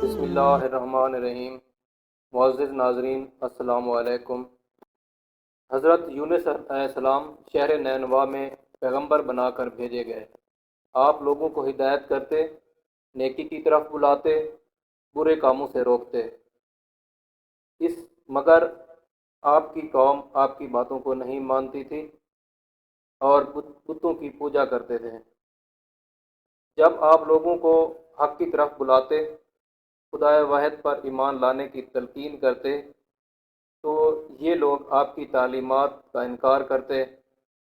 بسم اللہ الرحمن الرحیم۔ معزز ناظرین، السلام علیکم۔ حضرت یونس علیہ السلام شہر نینوا میں پیغمبر بنا کر بھیجے گئے۔ آپ لوگوں کو ہدایت کرتے، نیکی کی طرف بلاتے، برے کاموں سے روکتے۔ اس مگر آپ کی قوم آپ کی باتوں کو نہیں مانتی تھی اور بتوں کی پوجا کرتے تھے۔ جب آپ لوگوں کو حق کی طرف بلاتے، خدائے واحد پر ایمان لانے کی تلقین کرتے، تو یہ لوگ آپ کی تعلیمات کا انکار کرتے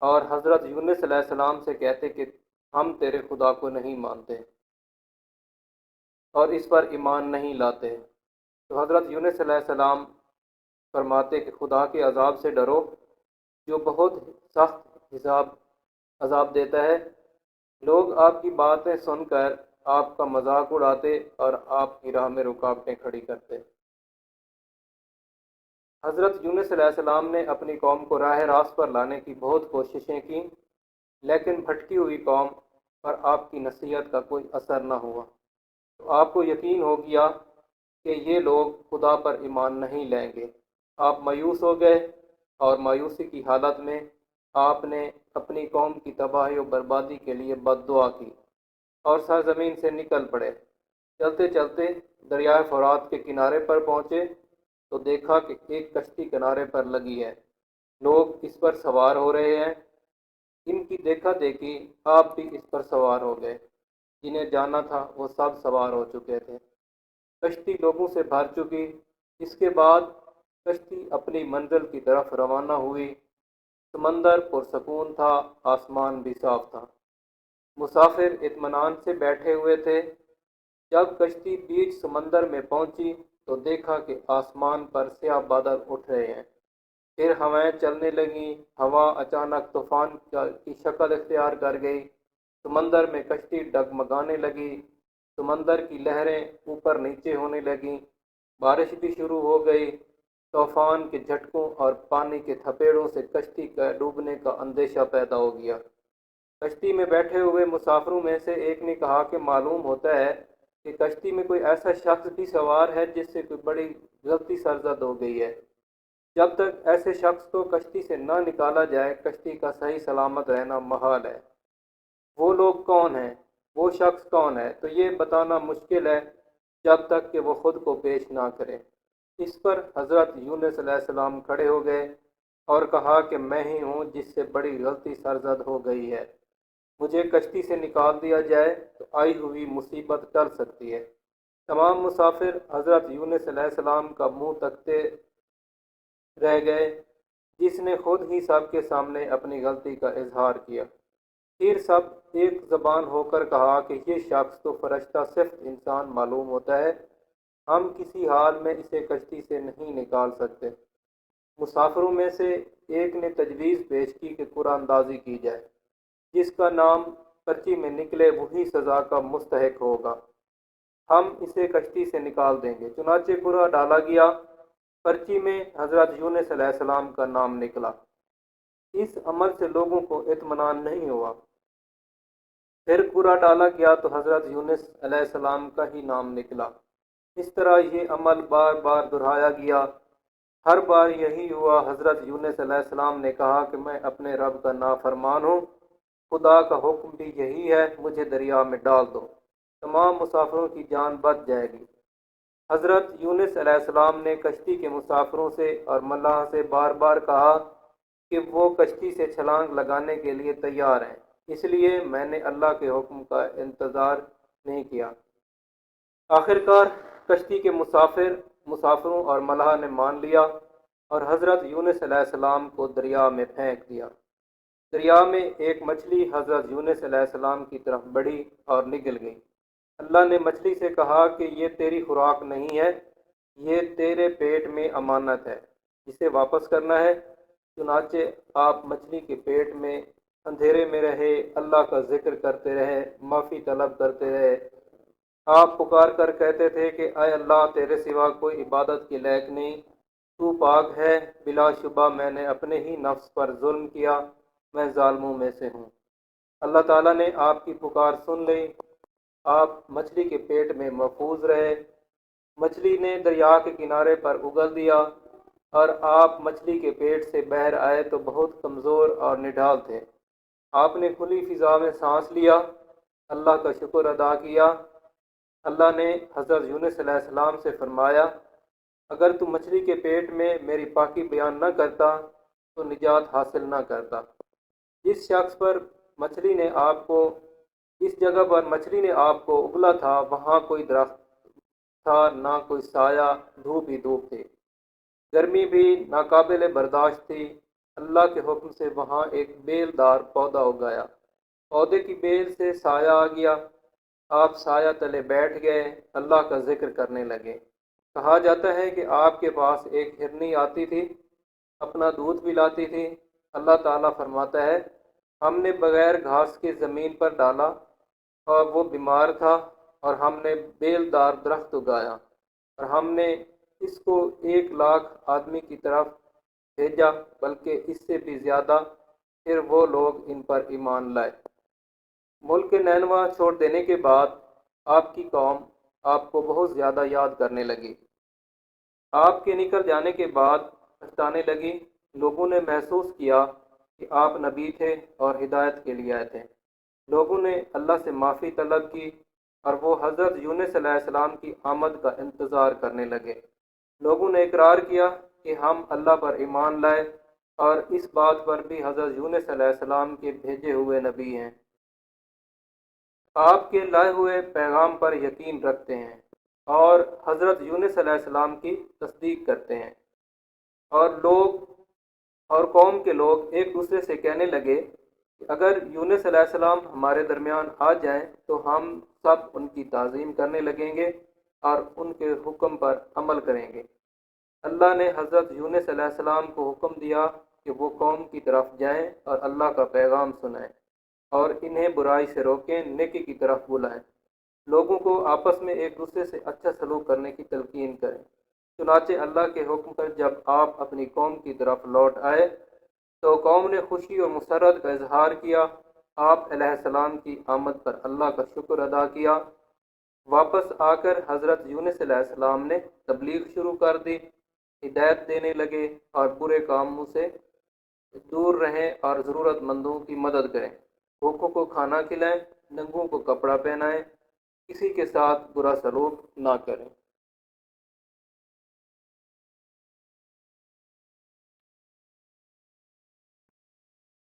اور حضرت یونس علیہ السلام سے کہتے کہ ہم تیرے خدا کو نہیں مانتے اور اس پر ایمان نہیں لاتے۔ تو حضرت یونس علیہ السلام فرماتے کہ خدا کے عذاب سے ڈرو جو بہت سخت عذاب دیتا ہے۔ لوگ آپ کی باتیں سن کر آپ کا مذاق اڑاتے اور آپ کی راہ میں رکاوٹیں کھڑی کرتے۔ حضرت یونس علیہ السلام نے اپنی قوم کو راہ راست پر لانے کی بہت کوششیں کیں، لیکن بھٹکی ہوئی قوم پر آپ کی نصیحت کا کوئی اثر نہ ہوا۔ تو آپ کو یقین ہو گیا کہ یہ لوگ خدا پر ایمان نہیں لائیں گے۔ آپ مایوس ہو گئے اور مایوسی کی حالت میں آپ نے اپنی قوم کی تباہی و بربادی کے لیے بد دعا کی اور سرزمین سے نکل پڑے۔ چلتے چلتے دریائے فرات کے کنارے پر پہنچے تو دیکھا کہ ایک کشتی کنارے پر لگی ہے، لوگ اس پر سوار ہو رہے ہیں۔ ان کی دیکھا دیکھی آپ بھی اس پر سوار ہو گئے۔ جنہیں جانا تھا وہ سب سوار ہو چکے تھے۔ کشتی لوگوں سے بھر چکی۔ اس کے بعد کشتی اپنی منزل کی طرف روانہ ہوئی۔ سمندر پرسکون تھا، آسمان بھی صاف تھا۔ مسافر اطمینان سے بیٹھے ہوئے تھے۔ جب کشتی بیچ سمندر میں پہنچی تو دیکھا کہ آسمان پر سیاہ بادل اٹھ رہے ہیں، پھر ہوائیں چلنے لگیں۔ ہوا اچانک طوفان کی شکل اختیار کر گئی۔ سمندر میں کشتی ڈگمگانے لگی۔ سمندر کی لہریں اوپر نیچے ہونے لگیں۔ بارش بھی شروع ہو گئی۔ طوفان کے جھٹکوں اور پانی کے تھپیڑوں سے کشتی کا ڈوبنے کا اندیشہ پیدا ہو گیا۔ کشتی میں بیٹھے ہوئے مسافروں میں سے ایک نے کہا کہ معلوم ہوتا ہے کہ کشتی میں کوئی ایسا شخص بھی سوار ہے جس سے کوئی بڑی غلطی سرزد ہو گئی ہے۔ جب تک ایسے شخص کو کشتی سے نہ نکالا جائے، کشتی کا صحیح سلامت رہنا محال ہے۔ وہ لوگ کون ہیں؟ وہ شخص کون ہے؟ تو یہ بتانا مشکل ہے جب تک کہ وہ خود کو پیش نہ کرے۔ اس پر حضرت یونس علیہ السلام کھڑے ہو گئے اور کہا کہ میں ہی ہوں جس سے بڑی غلطی سرزد ہو گئی ہے۔ مجھے کشتی سے نکال دیا جائے تو آئی ہوئی مصیبت ٹل سکتی ہے۔ تمام مسافر حضرت یونس علیہ السلام کا منہ تکتے رہ گئے، جس نے خود ہی سب کے سامنے اپنی غلطی کا اظہار کیا۔ پھر سب ایک زبان ہو کر کہا کہ یہ شخص تو فرشتہ صفت انسان معلوم ہوتا ہے، ہم کسی حال میں اسے کشتی سے نہیں نکال سکتے۔ مسافروں میں سے ایک نے تجویز پیش کی کہ قرآن اندازی کی جائے، جس کا نام پرچی میں نکلے وہی سزا کا مستحق ہوگا، ہم اسے کشتی سے نکال دیں گے۔ چنانچہ قرعہ ڈالا گیا۔ پرچی میں حضرت یونس علیہ السلام کا نام نکلا۔ اس عمل سے لوگوں کو اطمینان نہیں ہوا۔ پھر قرعہ ڈالا گیا تو حضرت یونس علیہ السلام کا ہی نام نکلا۔ اس طرح یہ عمل بار بار دہرایا گیا۔ ہر بار یہی ہوا۔ حضرت یونس علیہ السلام نے کہا کہ میں اپنے رب کا نافرمان ہوں، خدا کا حکم بھی یہی ہے، مجھے دریا میں ڈال دو، تمام مسافروں کی جان بچ جائے گی۔ حضرت یونس علیہ السلام نے کشتی کے مسافروں سے اور ملاح سے بار بار کہا کہ وہ کشتی سے چھلانگ لگانے کے لیے تیار ہیں، اس لیے میں نے اللہ کے حکم کا انتظار نہیں کیا۔ آخرکار کشتی کے مسافروں اور ملاح نے مان لیا اور حضرت یونس علیہ السلام کو دریا میں پھینک دیا۔ دریا میں ایک مچھلی حضرت یونس علیہ السلام کی طرف بڑھی اور نگل گئی۔ اللہ نے مچھلی سے کہا کہ یہ تیری خوراک نہیں ہے، یہ تیرے پیٹ میں امانت ہے، اسے واپس کرنا ہے۔ چنانچہ آپ مچھلی کے پیٹ میں اندھیرے میں رہے، اللہ کا ذکر کرتے رہے، معافی طلب کرتے رہے۔ آپ پکار کر کہتے تھے کہ اے اللہ، تیرے سوا کوئی عبادت کے لائق نہیں، تو پاک ہے، بلا شبہ میں نے اپنے ہی نفس پر ظلم کیا، میں ظالموں میں سے ہوں۔ اللہ تعالیٰ نے آپ کی پکار سن لی۔ آپ مچھلی کے پیٹ میں محفوظ رہے۔ مچھلی نے دریا کے کنارے پر اگل دیا، اور آپ مچھلی کے پیٹ سے باہر آئے تو بہت کمزور اور نڈھال تھے۔ آپ نے کھلی فضا میں سانس لیا، اللہ کا شکر ادا کیا۔ اللہ نے حضرت یونس علیہ السلام سے فرمایا، اگر تو مچھلی کے پیٹ میں میری پاکی بیان نہ کرتا تو نجات حاصل نہ کرتا۔ جس شخص پر مچھلی نے آپ کو اس جگہ پر مچھلی نے آپ کو اگلا تھا، وہاں کوئی درخت تھا نہ کوئی سایہ، دھوپ ہی دھوپ تھی، گرمی بھی ناقابل برداشت تھی۔ اللہ کے حکم سے وہاں ایک بیل دار پودا اگایا، پودے کی بیل سے سایہ آ گیا، آپ سایہ تلے بیٹھ گئے، اللہ کا ذکر کرنے لگے۔ کہا جاتا ہے کہ آپ کے پاس ایک ہرنی آتی تھی، اپنا دودھ پلاتی تھی۔ اللہ تعالیٰ فرماتا ہے، ہم نے بغیر گھاس کے زمین پر ڈالا اور وہ بیمار تھا، اور ہم نے بیل دار درخت اگایا، اور ہم نے اس کو 1,00,000 آدمی کی طرف بھیجا، بلکہ اس سے بھی زیادہ، پھر وہ لوگ ان پر ایمان لائے۔ ملک نینوا چھوڑ دینے کے بعد آپ کی قوم آپ کو بہت زیادہ یاد کرنے لگی۔ آپ کے نکل جانے کے بعد پچھتانے لگی۔ لوگوں نے محسوس کیا کہ آپ نبی تھے اور ہدایت کے لیے آئے تھے۔ لوگوں نے اللہ سے معافی طلب کی، اور وہ حضرت یونس علیہ السلام کی آمد کا انتظار کرنے لگے۔ لوگوں نے اقرار کیا کہ ہم اللہ پر ایمان لائے، اور اس بات پر بھی حضرت یونس علیہ السلام کے بھیجے ہوئے نبی ہیں۔ آپ کے لائے ہوئے پیغام پر یقین رکھتے ہیں، اور حضرت یونس علیہ السلام کی تصدیق کرتے ہیں۔ اور قوم کے لوگ ایک دوسرے سے کہنے لگے کہ اگر یونس علیہ السلام ہمارے درمیان آ جائیں تو ہم سب ان کی تعظیم کرنے لگیں گے اور ان کے حکم پر عمل کریں گے۔ اللہ نے حضرت یونس علیہ السلام کو حکم دیا کہ وہ قوم کی طرف جائیں اور اللہ کا پیغام سنائیں، اور انہیں برائی سے روکیں، نیکی کی طرف بلائیں، لوگوں کو آپس میں ایک دوسرے سے اچھا سلوک کرنے کی تلقین کریں۔ چنانچہ اللہ کے حکم پر جب آپ اپنی قوم کی طرف لوٹ آئے تو قوم نے خوشی اور مسرت کا اظہار کیا۔ آپ علیہ السلام کی آمد پر اللہ کا شکر ادا کیا۔ واپس آ کر حضرت یونس علیہ السلام نے تبلیغ شروع کر دی، ہدایت دینے لگے، اور برے کاموں سے دور رہیں اور ضرورت مندوں کی مدد کریں، بھوکوں کو کھانا کھلائیں، ننگوں کو کپڑا پہنائیں، کسی کے ساتھ برا سلوک نہ کریں۔